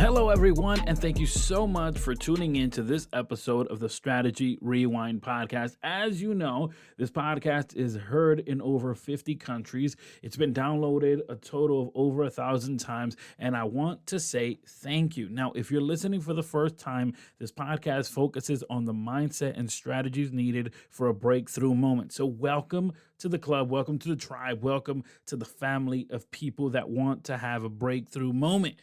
Hello, everyone, and thank you so much for tuning in to this episode of the Strategy Rewind podcast. As you know, this podcast is heard in over 50 countries. It's been downloaded a total of over 1,000 times, and I want to say thank you. Now, if you're listening for the first time, this podcast focuses on the mindset and strategies needed for a breakthrough moment. So welcome to the club, welcome to the tribe, welcome to the family of people that want to have a breakthrough moment.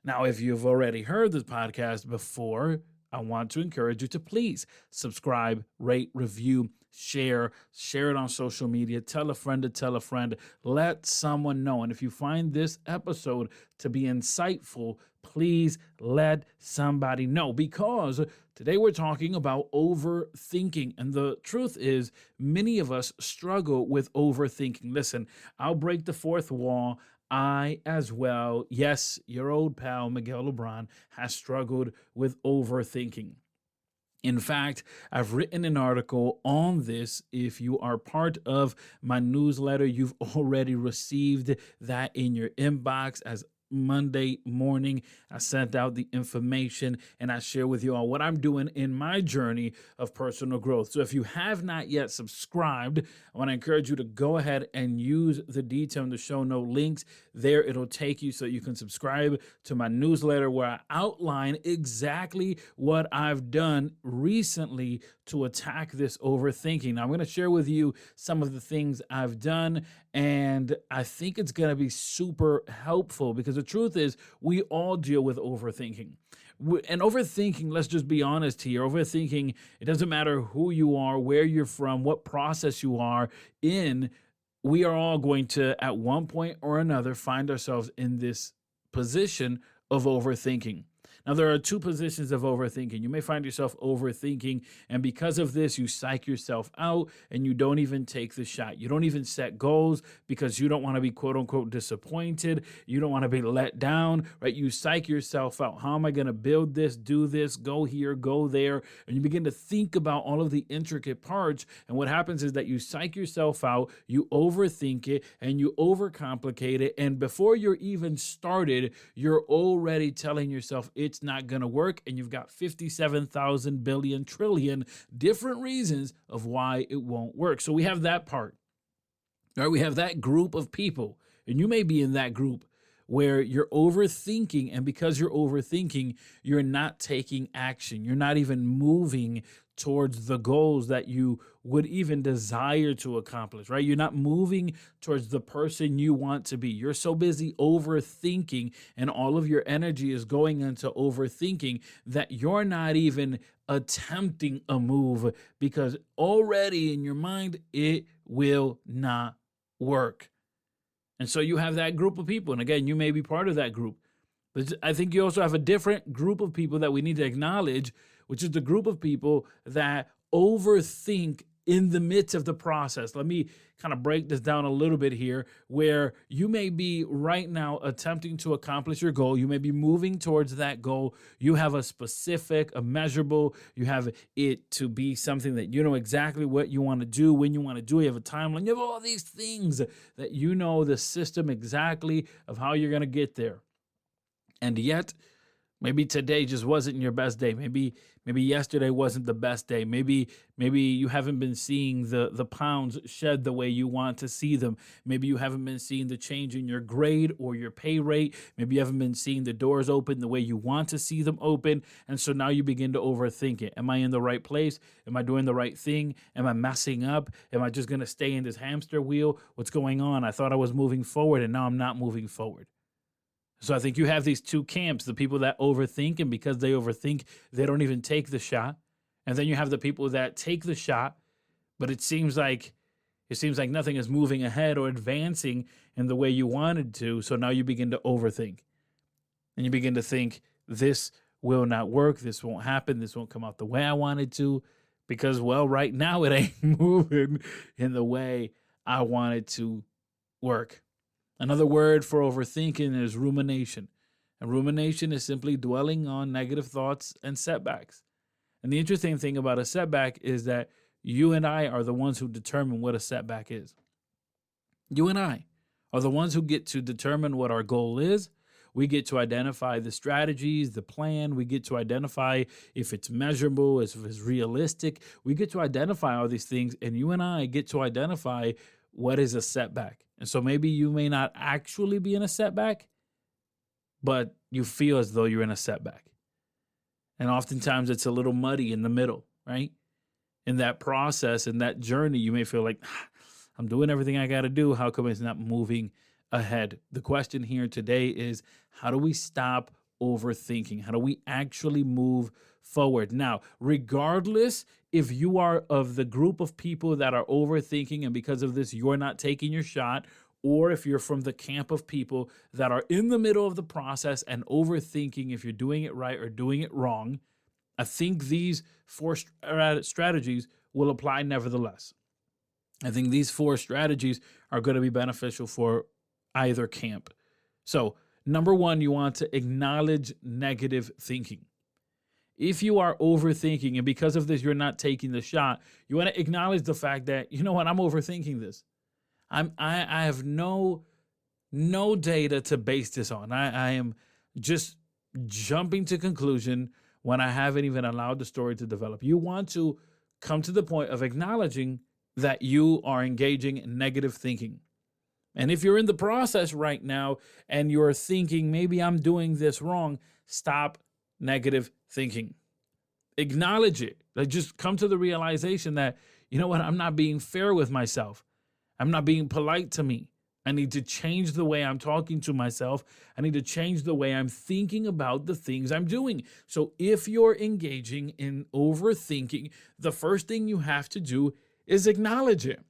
Now, if you've already heard this podcast before, I want to encourage you to please subscribe, rate, review, share it on social media, tell a friend to tell a friend, let someone know. And if you find this episode to be insightful, please let somebody know, because today we're talking about overthinking. And the truth is, many of us struggle with overthinking. Listen, I'll break the fourth wall. I as well, yes, your old pal Miguel Lebron has struggled with overthinking. In fact, I've written an article on this. If you are part of my newsletter, you've already received that in your inbox. As Monday morning, I sent out the information and I share with you all what I'm doing in my journey of personal growth. So if you have not yet subscribed, I want to encourage you to go ahead and use the detail in the show note links. There it'll take you so you can subscribe to my newsletter, where I outline exactly what I've done recently to attack this overthinking. Now, I'm going to share with you some of the things I've done, and I think it's going to be super helpful, because the truth is, we all deal with overthinking. And overthinking, let's just be honest here, overthinking, it doesn't matter who you are, where you're from, what process you are in, we are all going to, at one point or another, find ourselves in this position of overthinking. Now, there are two positions of overthinking. You may find yourself overthinking, and because of this, you psych yourself out and you don't even take the shot. You don't even set goals because you don't want to be quote unquote disappointed. You don't want to be let down, right? You psych yourself out. How am I going to build this, do this, go here, go there? And you begin to think about all of the intricate parts. And what happens is that you psych yourself out, you overthink it, and you overcomplicate it. And before you're even started, you're already telling yourself it's not going to work, and you've got 57,000 billion trillion different reasons of why it won't work. So we have that part, right? We have that group of people, and you may be in that group where you're overthinking, and because you're overthinking, you're not taking action. You're not even moving towards the goals that you would even desire to accomplish, right? You're not moving towards the person you want to be. You're so busy overthinking, and all of your energy is going into overthinking, that you're not even attempting a move, because already in your mind, it will not work. And so you have that group of people. And again, you may be part of that group. But I think you also have a different group of people that we need to acknowledge, which is the group of people that overthink in the midst of the process. Let me kind of break this down a little bit here, where you may be right now attempting to accomplish your goal. You may be moving towards that goal. You have a specific, a measurable, you have it to be something that you know exactly what you want to do, when you want to do it. You have a timeline. You have all these things that you know the system exactly of how you're going to get there. And yet, maybe today just wasn't your best day. Maybe yesterday wasn't the best day. Maybe you haven't been seeing the pounds shed the way you want to see them. Maybe you haven't been seeing the change in your grade or your pay rate. Maybe you haven't been seeing the doors open the way you want to see them open. And so now you begin to overthink it. Am I in the right place? Am I doing the right thing? Am I messing up? Am I just going to stay in this hamster wheel? What's going on? I thought I was moving forward, and now I'm not moving forward. So I think you have these two camps, the people that overthink, and because they overthink, they don't even take the shot. And then you have the people that take the shot, but it seems like nothing is moving ahead or advancing in the way you wanted to. So now you begin to overthink. And you begin to think, this will not work, this won't happen, this won't come out the way I wanted to, because, well, right now it ain't moving in the way I want it to work. Another word for overthinking is rumination. And rumination is simply dwelling on negative thoughts and setbacks. And the interesting thing about a setback is that you and I are the ones who determine what a setback is. You and I are the ones who get to determine what our goal is. We get to identify the strategies, the plan. We get to identify if it's measurable, if it's realistic. We get to identify all these things, and you and I get to identify what is a setback. And so maybe you may not actually be in a setback, but you feel as though you're in a setback. And oftentimes it's a little muddy in the middle, right? In that process, in that journey, you may feel like, I'm doing everything I got to do. How come it's not moving ahead? The question here today is, how do we stop overthinking? How do we actually move forward? Now, regardless if you are of the group of people that are overthinking and because of this, you're not taking your shot, or if you're from the camp of people that are in the middle of the process and overthinking if you're doing it right or doing it wrong, I think these 4 strategies will apply nevertheless. I think these 4 strategies are going to be beneficial for either camp. So, number 1, you want to acknowledge negative thinking. If you are overthinking and because of this, you're not taking the shot, you want to acknowledge the fact that, you know what, I'm overthinking this. I have no data to base this on. I am just jumping to conclusion when I haven't even allowed the story to develop. You want to come to the point of acknowledging that you are engaging in negative thinking. And if you're in the process right now and you're thinking, maybe I'm doing this wrong, stop negative thinking. Acknowledge it. Like, just come to the realization that, you know what, I'm not being fair with myself. I'm not being polite to me. I need to change the way I'm talking to myself. I need to change the way I'm thinking about the things I'm doing. So if you're engaging in overthinking, the first thing you have to do is acknowledge it.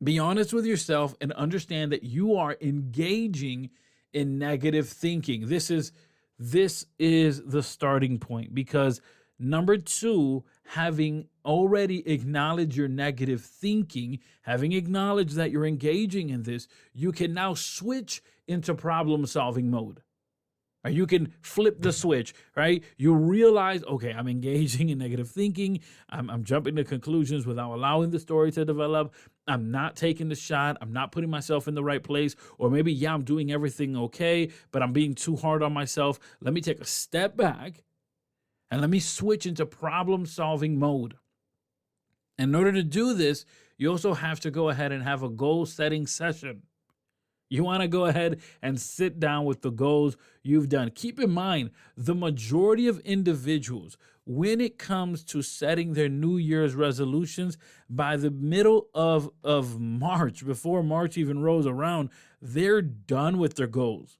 Be honest with yourself and understand that you are engaging in negative thinking. This is the starting point, because number 2, having already acknowledged your negative thinking, having acknowledged that you're engaging in this, you can now switch into problem-solving mode. Or you can flip the switch, right? You realize, okay, I'm engaging in negative thinking. I'm jumping to conclusions without allowing the story to develop. I'm not taking the shot. I'm not putting myself in the right place. Or maybe, yeah, I'm doing everything okay, but I'm being too hard on myself. Let me take a step back and let me switch into problem-solving mode. In order to do this, you also have to go ahead and have a goal-setting session. You want to go ahead and sit down with the goals you've done. Keep in mind, the majority of individuals, when it comes to setting their New Year's resolutions, by the middle of March, before March even rolls around, they're done with their goals.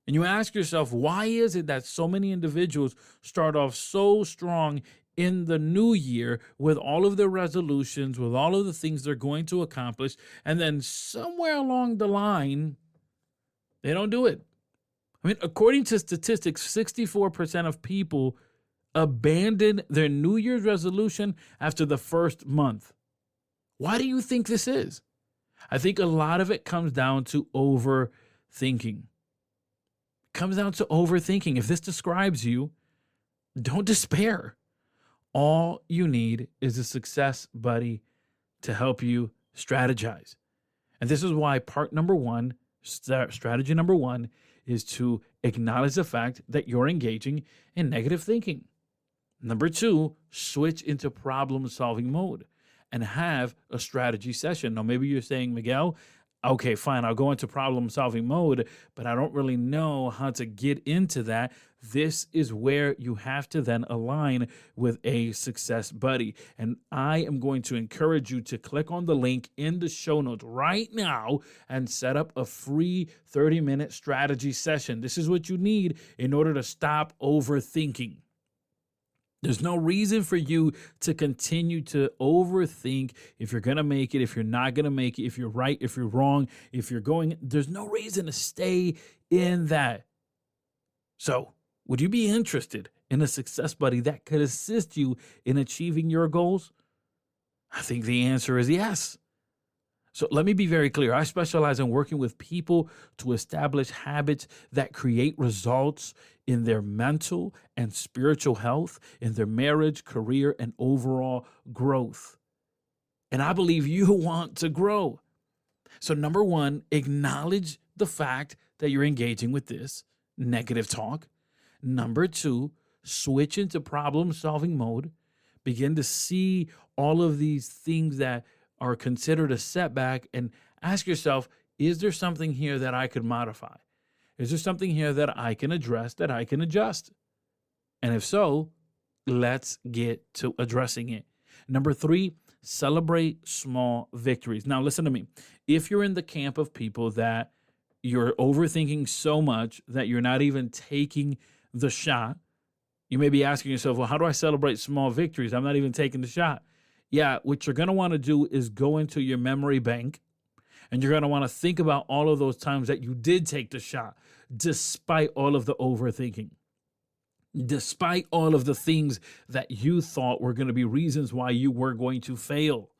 And you ask yourself, why is it that so many individuals start off so strong in the new year with all of their resolutions, with all of the things they're going to accomplish, and then somewhere along the line, they don't do it? I mean, according to statistics, 64% of people abandon their New Year's resolution after the first month. Why do you think this is? I think a lot of it comes down to overthinking. Comes down to overthinking. If this describes you, don't despair. All you need is a success buddy to help you strategize. And this is why part number 1, strategy number 1, is to acknowledge the fact that you're engaging in negative thinking. Number 2, switch into problem-solving mode and have a strategy session. Now, maybe you're saying, Miguel, okay, fine, I'll go into problem-solving mode, but I don't really know how to get into that. This is where you have to then align with a success buddy. And I am going to encourage you to click on the link in the show notes right now and set up a free 30-minute strategy session. This is what you need in order to stop overthinking. There's no reason for you to continue to overthink if you're going to make it, if you're not going to make it, if you're right, if you're wrong, if you're going. There's no reason to stay in that. So, would you be interested in a success buddy that could assist you in achieving your goals? I think the answer is yes. So let me be very clear. I specialize in working with people to establish habits that create results in their mental and spiritual health, in their marriage, career, and overall growth. And I believe you want to grow. So, number one, acknowledge the fact that you're engaging with this negative talk. Number two, switch into problem solving mode. Begin to see all of these things that are considered a setback and ask yourself, is there something here that I could modify? Is there something here that I can address, that I can adjust? And if so, let's get to addressing it. Number three, celebrate small victories. Now, listen to me. If you're in the camp of people that you're overthinking so much that you're not even taking the shot, you may be asking yourself, well, how do I celebrate small victories? I'm not even taking the shot. Yeah, what you're going to want to do is go into your memory bank and you're going to want to think about all of those times that you did take the shot, despite all of the overthinking, despite all of the things that you thought were going to be reasons why you were going to fail.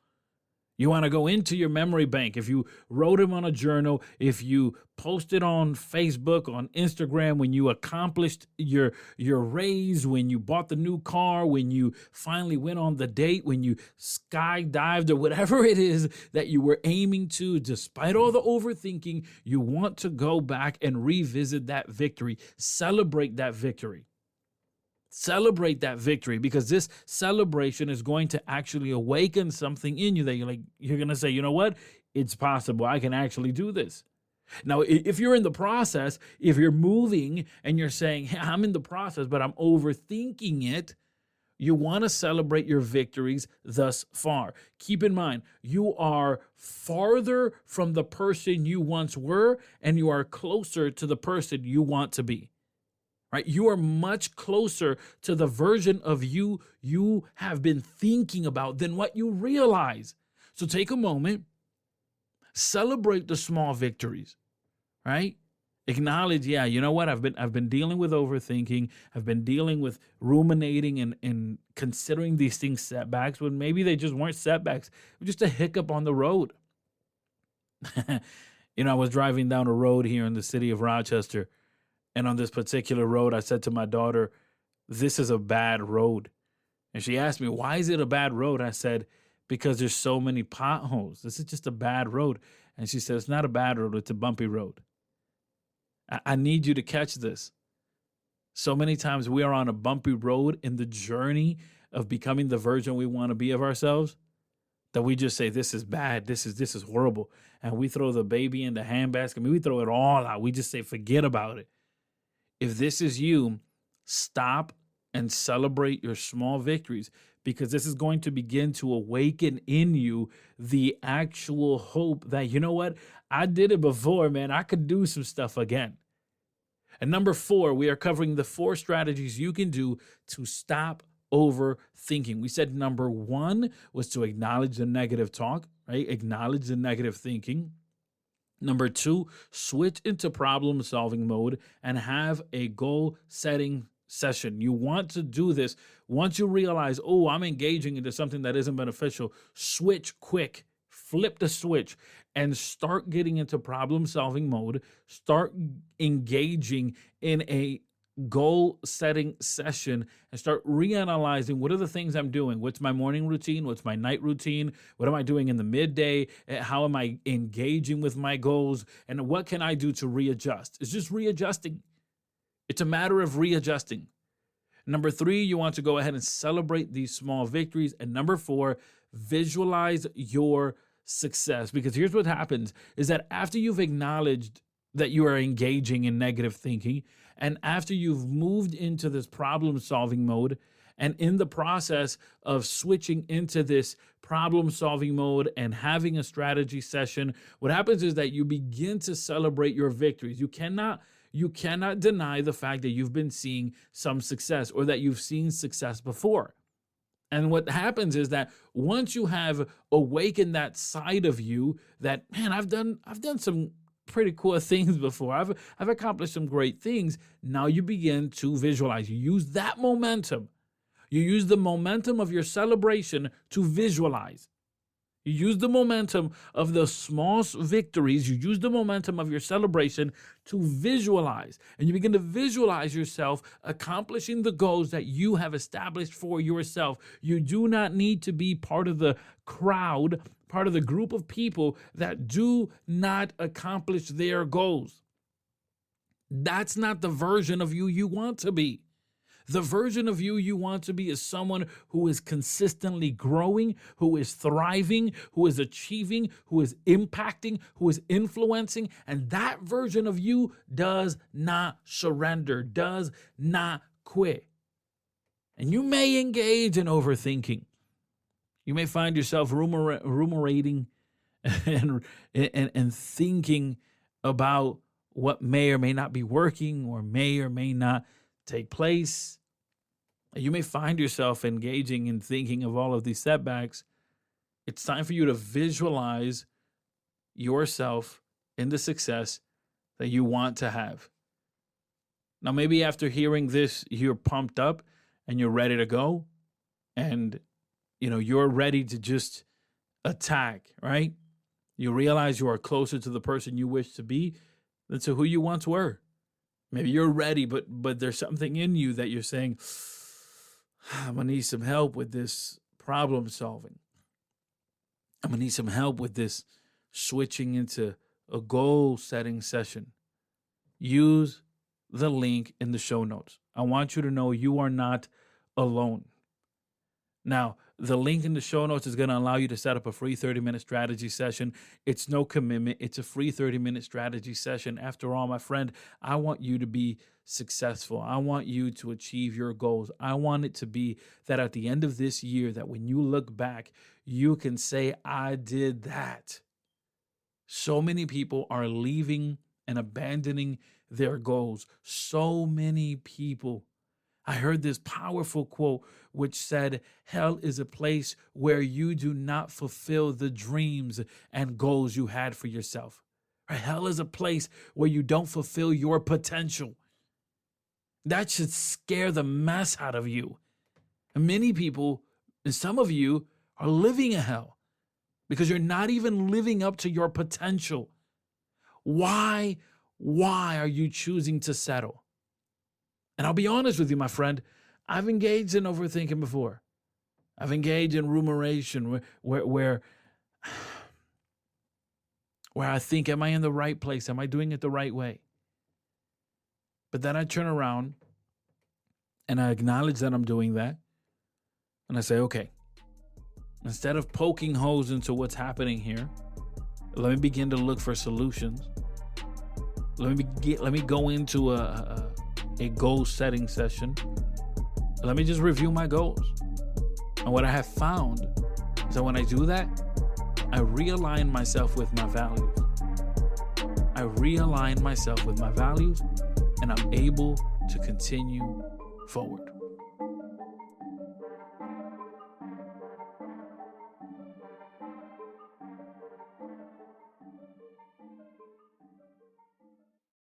You want to go into your memory bank. If you wrote them on a journal, if you posted on Facebook, on Instagram, when you accomplished your raise, when you bought the new car, when you finally went on the date, when you skydived or whatever it is that you were aiming to, despite all the overthinking, you want to go back and revisit that victory, celebrate that victory. Celebrate that victory, because this celebration is going to actually awaken something in you that you're going to say, you know what? It's possible. I can actually do this. Now, if you're in the process, if you're moving and you're saying, hey, I'm in the process, but I'm overthinking it, you want to celebrate your victories thus far. Keep in mind, you are farther from the person you once were, and you are closer to the person you want to be. Right? You are much closer to the version of you have been thinking about than what you realize. So take a moment, celebrate the small victories, right? Acknowledge, yeah, you know what? I've been dealing with overthinking. I've been dealing with ruminating and considering these things setbacks when maybe they just weren't setbacks. It was just a hiccup on the road. I was driving down a road here in the city of Rochester. And on this particular road, I said to my daughter, this is a bad road. And she asked me, why is it a bad road? I said, because there's so many potholes. This is just a bad road. And she said, it's not a bad road. It's a bumpy road. I need you to catch this. So many times we are on a bumpy road in the journey of becoming the version we want to be of ourselves, that we just say, this is bad. This is horrible. And we throw the baby in the handbasket. We throw it all out. We just say, forget about it. If this is you, stop and celebrate your small victories, because this is going to begin to awaken in you the actual hope that, you know what, I did it before, man. I could do some stuff again. And number 4, we are covering the 4 strategies you can do to stop overthinking. We said number 1 was to acknowledge the negative talk, right? Acknowledge the negative thinking. Number 2, switch into problem-solving mode and have a goal-setting session. You want to do this once you realize, oh, I'm engaging into something that isn't beneficial. Switch quick, flip the switch, and start getting into problem-solving mode. Start engaging in a goal-setting session and start reanalyzing, what are the things I'm doing? What's my morning routine? What's my night routine? What am I doing in the midday? How am I engaging with my goals? And what can I do to readjust? It's just readjusting. It's a matter of readjusting. Number 3, you want to go ahead and celebrate these small victories. And number 4, visualize your success. Because here's what happens is that after you've acknowledged that you are engaging in negative thinking, and after you've moved into this problem-solving mode, and in the process of switching into this problem-solving mode and having a strategy session, what happens is that you begin to celebrate your victories. You cannot deny the fact that you've been seeing some success, or that you've seen success before. And what happens is that once you have awakened that side of you, that, man, I've done some pretty cool things before. I've accomplished some great things. Now you begin to visualize. You use that momentum. You use the momentum of your celebration to visualize. You use the momentum of the small victories. You use the momentum of your celebration to visualize. And you begin to visualize yourself accomplishing the goals that you have established for yourself. You do not need to be part of the crowd, part of the group of people that do not accomplish their goals. That's not the version of you want to be. The version of you want to be is someone who is consistently growing, who is thriving, who is achieving, who is impacting, who is influencing. And that version of you does not surrender, does not quit. And you may engage in overthinking. You may find yourself ruminating and thinking about what may or may not be working or may not take place. You may find yourself engaging in thinking of all of these setbacks. It's time for you to visualize yourself in the success that you want to have. Now, maybe after hearing this, you're pumped up and you're ready to go, and you're ready to just attack, right? You realize you are closer to the person you wish to be than to who you once were. Maybe you're ready, but there's something in you that you're saying, I'm going to need some help with this problem solving. I'm going to need some help with this switching into a goal setting session. Use the link in the show notes. I want you to know you are not alone. Now, the link in the show notes is going to allow you to set up a free 30-minute strategy session. It's no commitment. It's a free 30-minute strategy session. After all, my friend, I want you to be successful. I want you to achieve your goals. I want it to be that at the end of this year, that when you look back, you can say, I did that. So many people are leaving and abandoning their goals. So many people. I heard this powerful quote which said, hell is a place where you do not fulfill the dreams and goals you had for yourself. Hell is a place where you don't fulfill your potential. That should scare the mess out of you. And many people, and some of you, are living a hell because you're not even living up to your potential. Why are you choosing to settle? And I'll be honest with you, my friend, I've engaged in overthinking before. I've engaged in rumination where I think, am I in the right place? Am I doing it the right way? But then I turn around and I acknowledge that I'm doing that. And I say, okay, instead of poking holes into what's happening here, let me begin to look for solutions. Let me go into a goal setting session. Let me just review my goals. And what I have found is that when I do that, I realign myself with my values. And I'm able to continue forward.